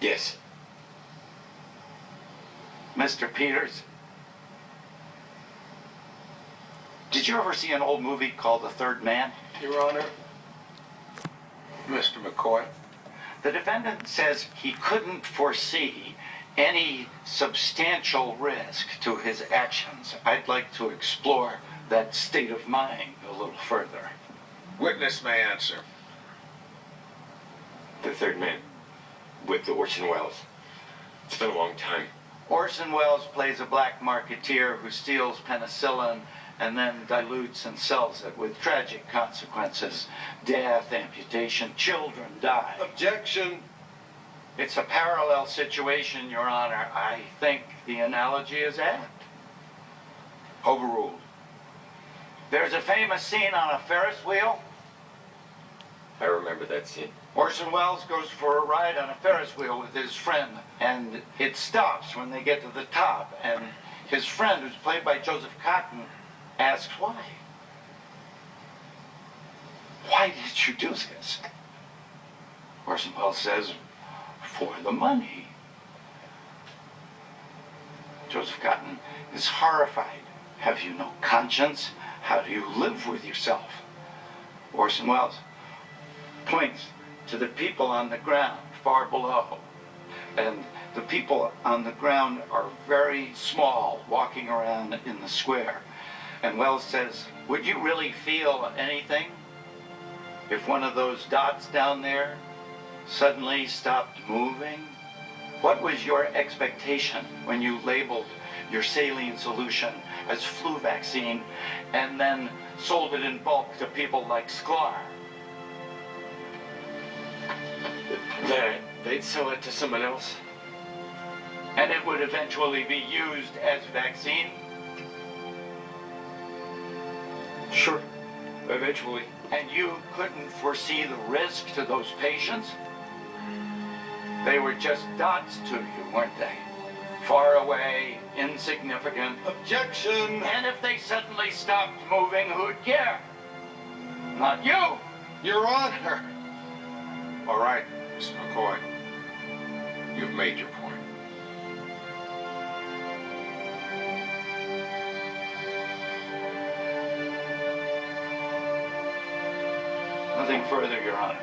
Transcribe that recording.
Yes. Mr. Peters, did you ever see an old movie called The Third Man? Your Honor. Mr. McCoy. The defendant says he couldn't foresee any substantial risk to his actions. I'd like to explore that state of mind a little further. Witness may answer. The Third Man. With Orson Welles. It's been a long time. Orson Welles plays a black marketeer who steals penicillin and then dilutes and sells it with tragic consequences. Death, amputation, children die. Objection. It's a parallel situation, Your Honor. I think the analogy is apt. Overruled. There's a famous scene on a Ferris wheel. I remember that scene. Orson Welles goes for a ride on a Ferris wheel with his friend, and it stops when they get to the top, and his friend, who's played by Joseph Cotton, asks why. Why did you do this? Orson Welles says, for the money. Joseph Cotton is horrified. Have you no conscience? How do you live with yourself? Orson Welles points to the people on the ground far below. And the people on the ground are very small, walking around in the square. And Welles says, would you really feel anything if one of those dots down there suddenly stopped moving? What was your expectation when you labeled your saline solution as flu vaccine and then sold it in bulk to people like Sklar? That they'd sell it to someone else? And it would eventually be used as vaccine? Sure. Eventually. And you couldn't foresee the risk to those patients? They were just dots to you, weren't they? Far away, insignificant. Objection. And if they suddenly stopped moving, who'd care? Not you! Your Honor. All right, Mr. McCoy. You've made your point. Nothing further, Your Honor.